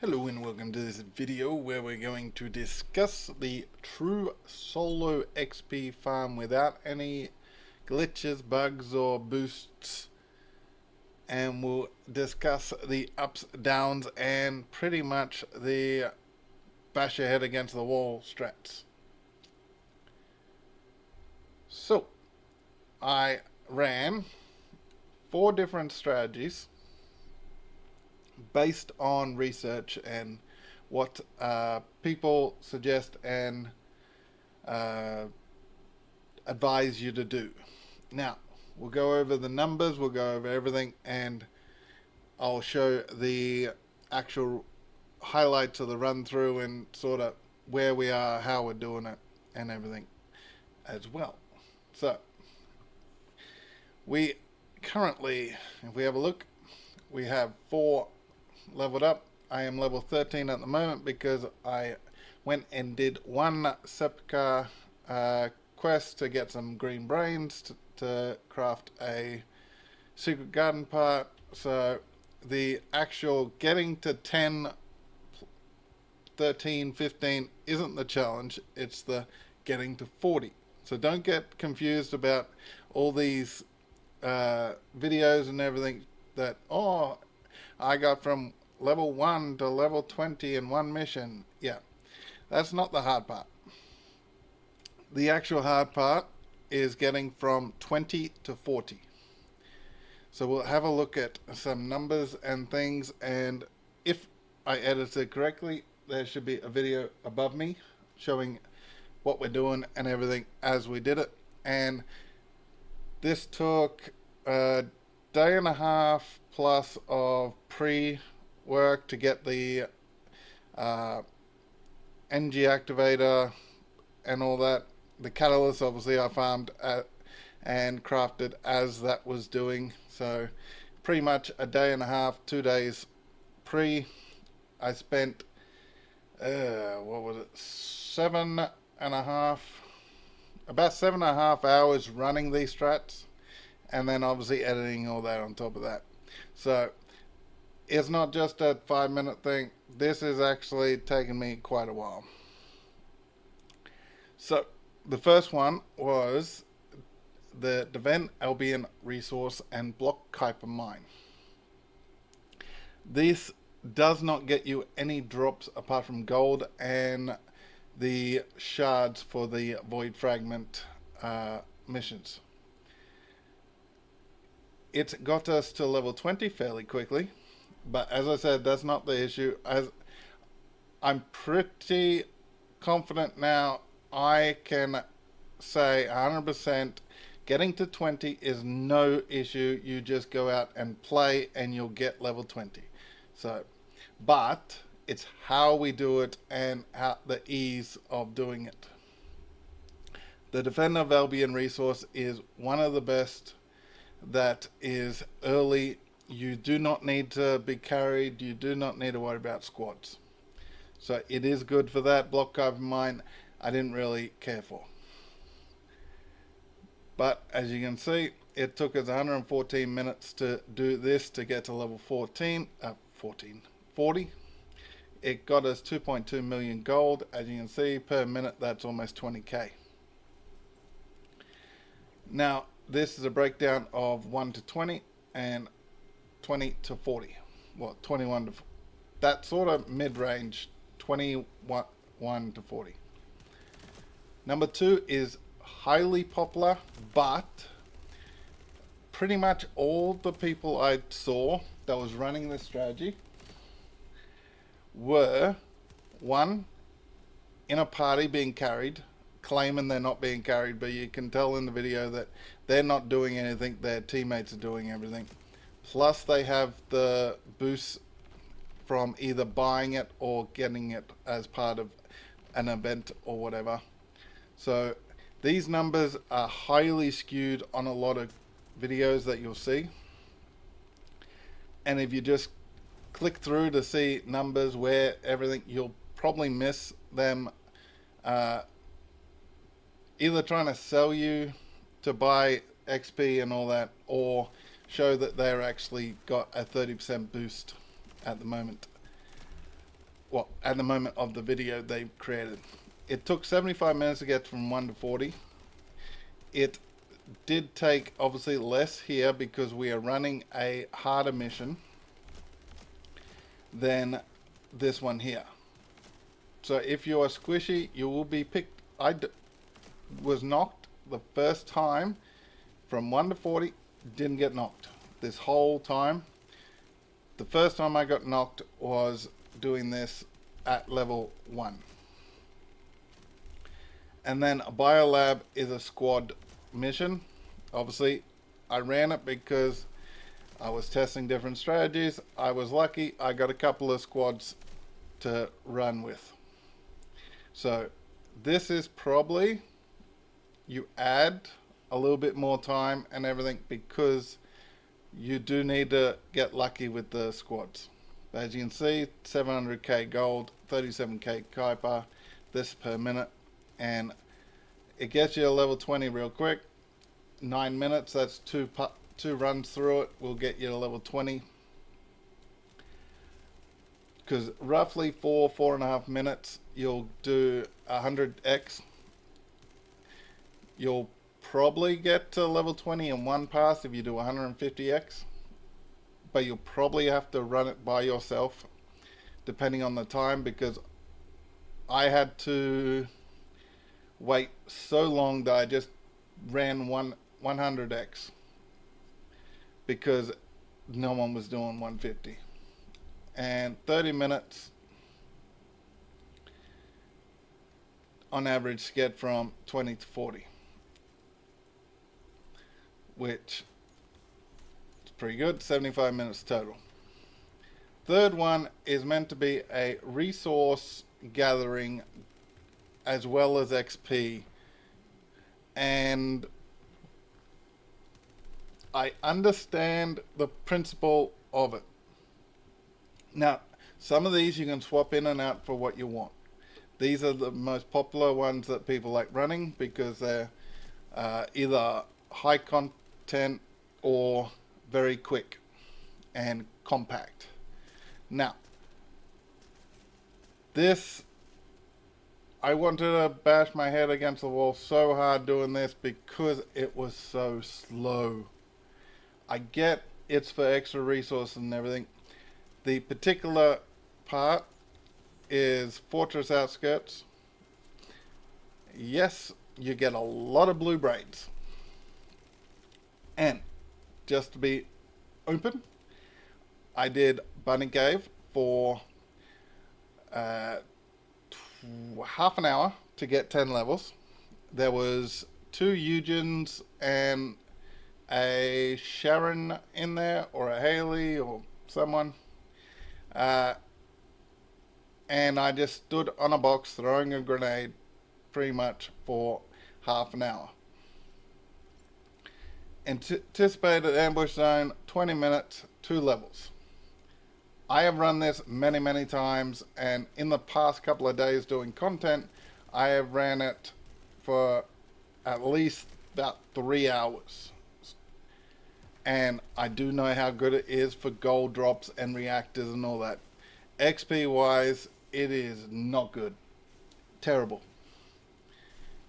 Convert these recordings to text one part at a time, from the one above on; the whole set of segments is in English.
Hello and welcome to this video where we're going to discuss the true solo XP farm without any glitches, bugs or boosts, and we'll discuss the ups, downs and pretty much the bash your head against the wall strats. So I ran 4 different strategies based on research and what people suggest and uh, advise you to do. Now, we'll go over the numbers, we'll go over everything, and I'll show the actual highlights of the run through and sort of where we are, how we're doing it, and everything as well. So, we currently, if we have a look, we have 4 leveled up. I am level 13 at the moment because I went and did 1 Sepka quest to get some green brains to craft a secret garden part. So the actual getting to 10, 13, 15 isn't the challenge, it's the getting to 40. So don't get confused about all these videos and everything that, oh, I got from level 1 to level 20 in 1 mission. Yeah, that's not the hard part. The actual hard part is getting from 20 to 40. So we'll have a look at some numbers and things, and if I edited correctly, there should be a video above me showing what we're doing and everything as we did it. And this took a day and a half plus of pre-work to get the NG activator and all that. The catalyst obviously I farmed and crafted as that was doing. So pretty much a day and a half, 2 days pre. I spent what was it, about 7.5 hours running these strats, and then obviously editing all that on top of that. So it's not just a 5-minute thing. This is actually taking me quite a while. So the first one was the Decendant Albion resource and block Kuiper mine. This does not get you any drops apart from gold and the shards for the void fragment missions. It got us to level 20 fairly quickly, but as I said, that's not the issue. As I'm pretty confident now, I can say 100% getting to 20 is no issue. You just go out and play and you'll get level 20. So, but it's how we do it and how the ease of doing it. The Defender of Albion resource is one of the best that is early. You do not need to be carried. You do not need to worry about squads. So it is good for that. Block Kuiper mine I didn't really care for. But as you can see, it took us 114 minutes to do this to get to level 40. It got us 2.2 million gold. As you can see, per minute, that's almost 20k. Now, this is a breakdown of 1 to 20 and 20 to 40. Well, 21 to... that sort of mid-range, 21 to 40. Number 2 is highly popular, but pretty much all the people I saw that was running this strategy were, 1, in a party being carried, claiming they're not being carried, but you can tell in the video that they're not doing anything, their teammates are doing everything. Plus they have the boost from either buying it or getting it as part of an event or whatever. So these numbers are highly skewed on a lot of videos that you'll see. And if you just click through to see numbers where everything, you'll probably miss them either trying to sell you to buy XP and all that, or show that they're actually got a 30% boost at the moment. well, at the moment of the video they created. It took 75 minutes to get from 1 to 40. It did take obviously less here because we are running a harder mission than this one here. So if you are squishy, you will be picked. Was knocked the first time from 1 to 40, didn't get knocked this whole time. The first time I got knocked was doing this at level 1. And then a biolab is a squad mission. Obviously, I ran it because I was testing different strategies. I was lucky. I got a couple of squads to run with. So this is probably, you add a little bit more time and everything because you do need to get lucky with the squads. As you can see, 700k gold, 37k Kuiper, this per minute, and it gets you a level 20 real quick. 9 minutes, that's two runs through it, will get you to level 20. Because roughly 4.5 minutes, you'll do 100x. You'll probably get to level 20 in one pass if you do 150x. But you'll probably have to run it by yourself, depending on the time, because I had to wait so long that I just ran 100x because no one was doing 150. And 30 minutes on average to get from 20 to 40, which is pretty good. 75 minutes total. Third one is meant to be a resource gathering as well as XP, and I understand the principle of it. Now, some of these you can swap in and out for what you want. These are the most popular ones that people like running because they're either high content or very quick and compact. Now, this, I wanted to bash my head against the wall so hard doing this because it was so slow. I get it's for extra resources and everything. The particular part is Fortress Outskirts. Yes, you get a lot of blue braids. And just to be open, I did Bunny Cave for half an hour to get 10 levels. There was 2 Eugens and a Sharon in there, or a Haley, or someone. And I just stood on a box throwing a grenade pretty much for half an hour. Anticipated ambush zone, 20 minutes, 2 levels. I have run this many times, and in the past couple of days doing content, I have ran it for at least about 3 hours. And I do know how good it is for gold drops and reactors and all that. XP wise, it is not good. Terrible.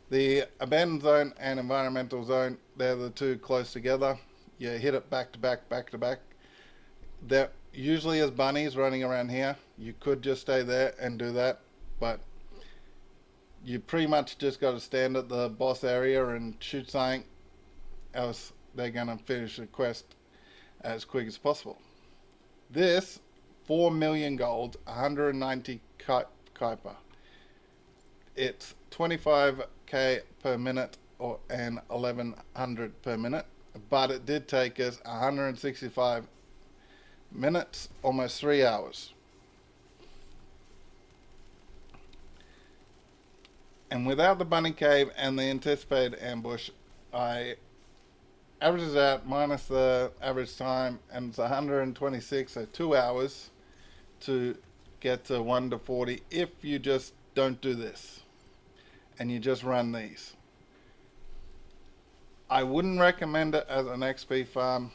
The abandoned zone and environmental zone, they're the two close together. You hit it back to back. There usually is bunnies running around here. You could just stay there and do that, but you pretty much just got to stand at the boss area and shoot something, else they're going to finish the quest as quick as possible. This, 4 million gold, 190 Kuiper. It's 25k per minute and 1100 per minute, but it did take us 165 minutes, almost 3 hours. And without the bunny cave and the anticipated ambush, I averages out minus the average time, and it's 126, so 2 hours to get to 1 to 40 if you just don't do this and you just run these. I wouldn't recommend it as an XP farm,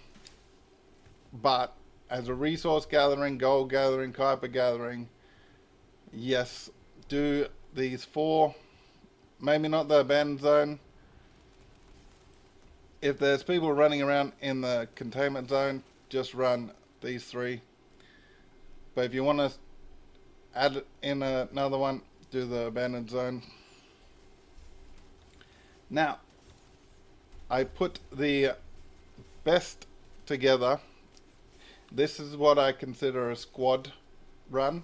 but as a resource gathering, gold gathering, Kuiper gathering, yes, do these 4, maybe not the abandoned zone. If there's people running around in the containment zone, just run these 3. But if you want to add in another one, do the abandoned zone. Now, I put the best together. This is what I consider a squad run.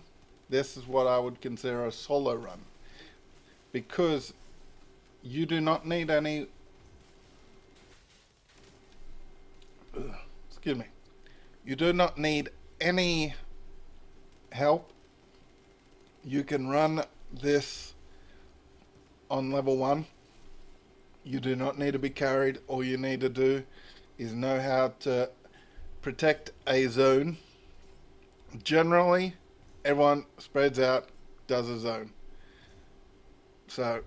This is what I would consider a solo run. Because you do not need any... Excuse me. You do not need any help. You can run this on level 1. You do not need to be carried. All you need to do is know how to protect a zone. Generally, everyone spreads out, does a zone. So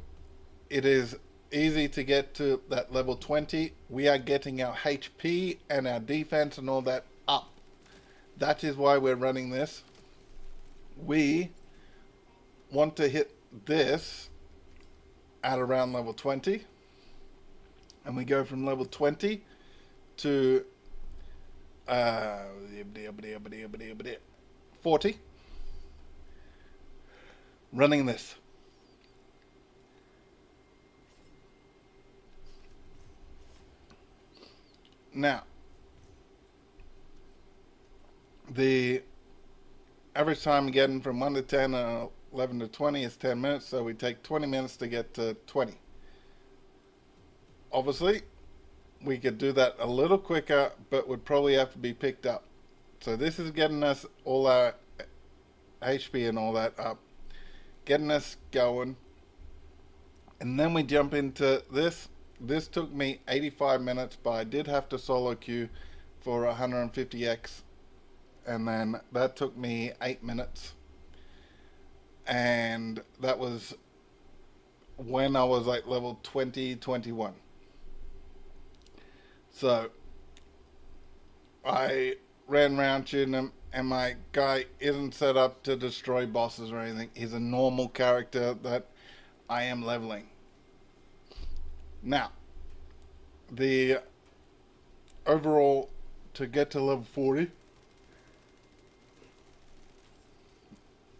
it is easy to get to that level 20. We are getting our HP and our defense and all that up. That is why we're running this. We want to hit this at around level 20. And we go from level 20 to 40. Running this. Now, the average time getting from 1 to 10 and 11 to 20 is 10 minutes, so we take 20 minutes to get to 20. Obviously, we could do that a little quicker, but would probably have to be picked up. So this is getting us all our HP and all that up, getting us going. And then we jump into this. This took me 85 minutes, but I did have to solo queue for 150x. And then that took me 8 minutes. And that was when I was like level 20, 21. So I ran around shooting him, and my guy isn't set up to destroy bosses or anything. He's a normal character that I am leveling. Now, the overall to get to level 40,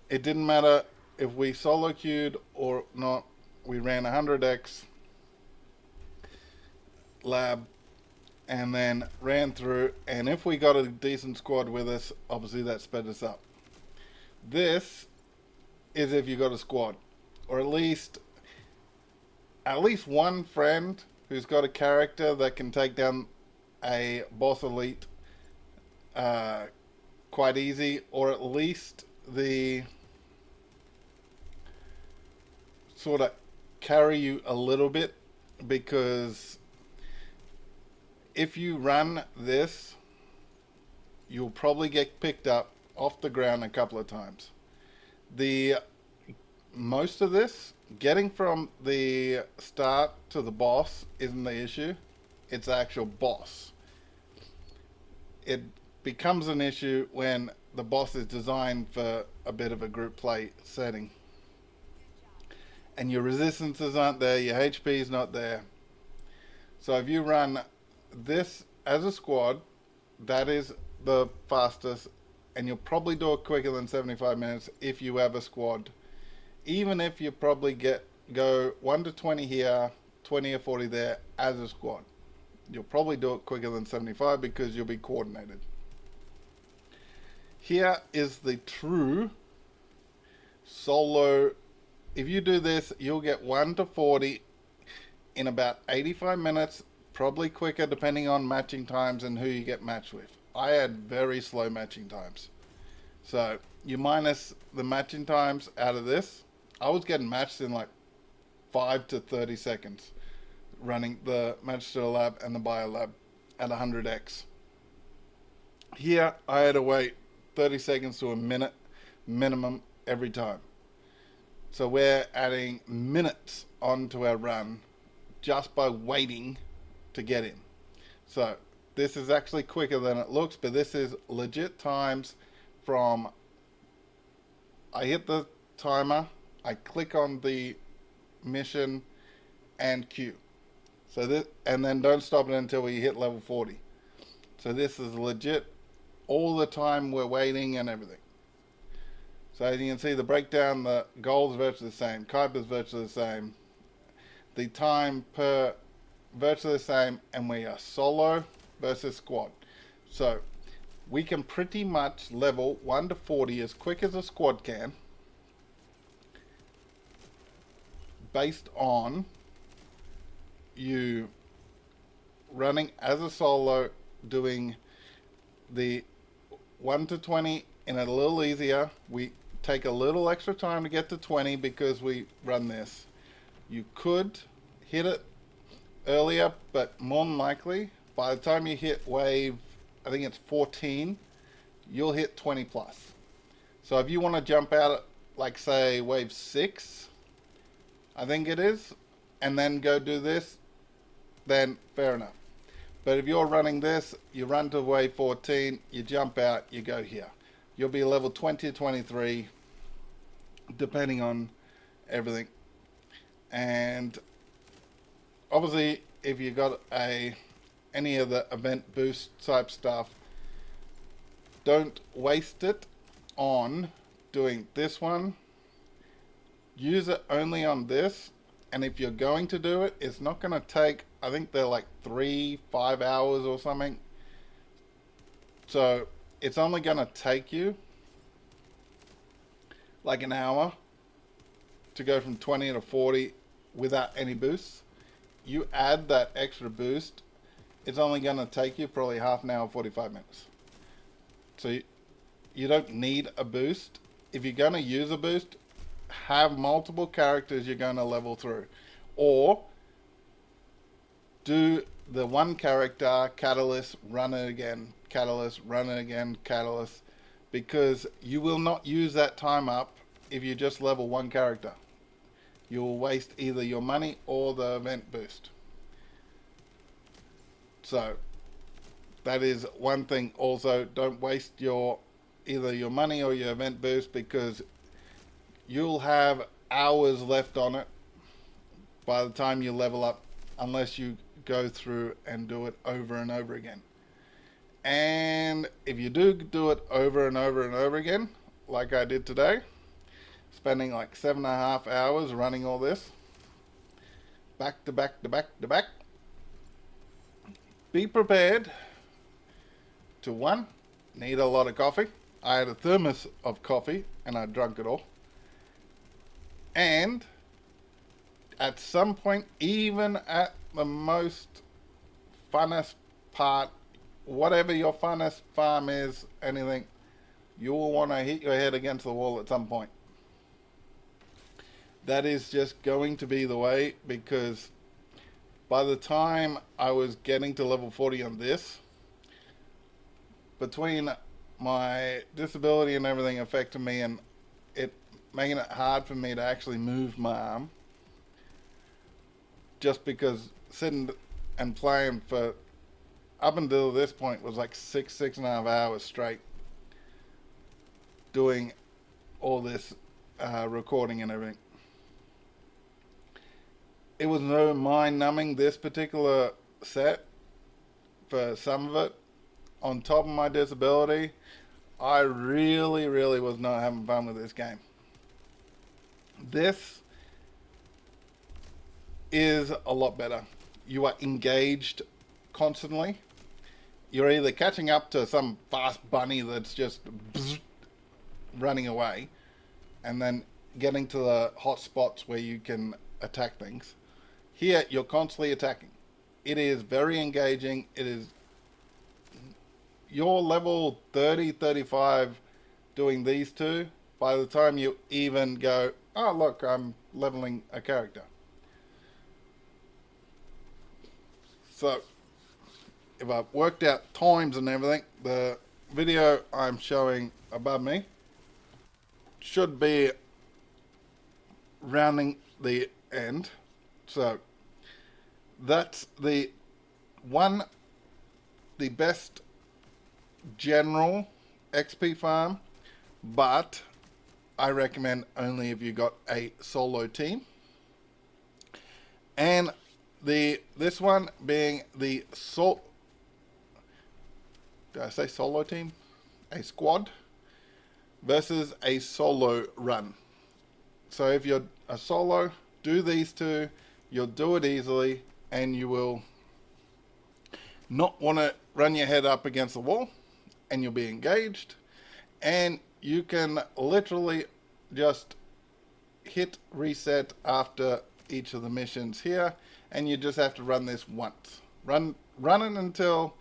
it didn't matter if we solo queued or not. We ran 100x lab and then ran through, and if we got a decent squad with us, obviously that sped us up. This is if you got a squad, or at least one friend who's got a character that can take down a boss elite quite easy, or at least the sort of carry you a little bit, because if you run this, you'll probably get picked up off the ground a couple of times. Most of this, getting from the start to the boss isn't the issue. It's the actual boss. It becomes an issue when the boss is designed for a bit of a group play setting. And your resistances aren't there, your HP is not there. So if you run this as a squad, that is the fastest, and you'll probably do it quicker than 75 minutes if you have a squad. Even if you probably go 1 to 20 here, 20 or 40 there as a squad, you'll probably do it quicker than 75 because you'll be coordinated. Here is the true solo. If you do this, you'll get 1 to 40 in about 85 minutes, probably quicker depending on matching times and who you get matched with. I had very slow matching times. So you minus the matching times out of this, I was getting matched in like 5 to 30 seconds running the match to the lab and the bio lab at 100x. Here I had to wait 30 seconds to a minute minimum every time. So we're adding minutes onto our run just by waiting to get in. So this is actually quicker than it looks, but this is legit times from I hit the timer, I click on the mission and queue. So this, and then don't stop it until we hit level 40. So this is legit all the time we're waiting and everything. So as you can see, the breakdown, the goals virtually the same, Kuiper's virtually the same, the time per virtually the same, and we are solo versus squad. So we can pretty much level 1 to 40 as quick as a squad can, based on you running as a solo, doing the 1 to 20 in a little easier. We take a little extra time to get to 20 because we run this. You could hit it earlier, but more than likely, by the time you hit wave, I think it's 14, you'll hit 20 plus. So if you want to jump out at, like, say, wave 6, I think it is, and then go do this, then fair enough. But if you're running this, you run to wave 14, you jump out, you go here. You'll be level 20 or 23, depending on everything. And obviously, if you got any of the event boost type stuff, don't waste it on doing this one. Use it only on this, and if you're going to do it, it's not going to take, I think they're like 3-5 hours or something. So it's only going to take you like an hour to go from 20 to 40 without any boosts. You add that extra boost, it's only going to take you probably half an hour, 45 minutes. So you don't need a boost. If you're going to use a boost, have multiple characters you're going to level through, or do the one character, catalyst, run it again, catalyst, run it again, catalyst, because you will not use that time up if you just level one character. You will waste either your money or the event boost. So that is one thing. Also, don't waste either your money or your event boost, because you'll have hours left on it by the time you level up, unless you go through and do it over and over again. And if you do it over and over and over again, like I did today, spending like 7.5 hours running all this, back to back to back to back, be prepared to, one, need a lot of coffee. I had a thermos of coffee and I drank it all. And at some point, even at the most funnest part, whatever your funnest farm is, anything, you will want to hit your head against the wall at some point. That is just going to be the way, because by the time I was getting to level 40 on this, between my disability and everything affecting me and it making it hard for me to actually move my arm, just because sitting and playing for up until this point was like 6.5 hours straight doing all this recording and everything. It was no mind numbing, this particular set, for some of it. On top of my disability, I really was not having fun with this game. This is a lot better. You are engaged constantly. You're either catching up to some fast bunny that's just running away, and then getting to the hot spots where you can attack things. Here, you're constantly attacking. It is very engaging. It is, you're level 30, 35 doing these two. By the time you even go, oh look, I'm leveling a character. So, if I've worked out times and everything, the video I'm showing above me should be rounding the end. So, that's the best general XP farm, but I recommend only if you got a solo team. And this one being the did I say solo team? A squad versus a solo run. So if you're a solo, do these two, you'll do it easily, and you will not want to run your head up against the wall, and you'll be engaged, and you can literally just hit reset after each of the missions here, and you just have to run this once. Run it until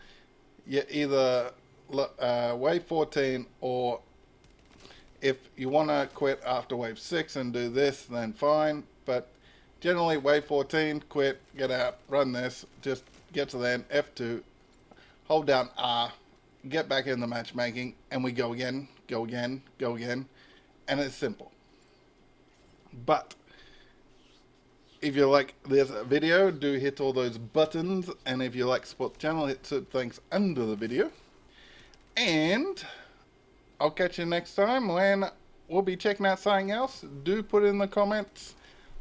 you either wave 14, or if you want to quit after wave 6 and do this, then fine. But generally, wave 14, quit, get out, run this, just get to the end, F2, hold down R, get back in the matchmaking, and we go again, go again, go again, and it's simple. But if you like this video, do hit all those buttons, and if you like support the channel, hit things under the video. And I'll catch you next time when we'll be checking out something else. Do put in the comments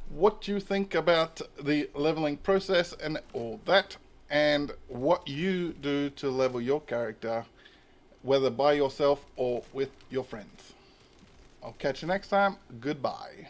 what you think about the leveling process and all that, and what you do to level your character, whether by yourself or with your friends. I'll catch you next time. Goodbye.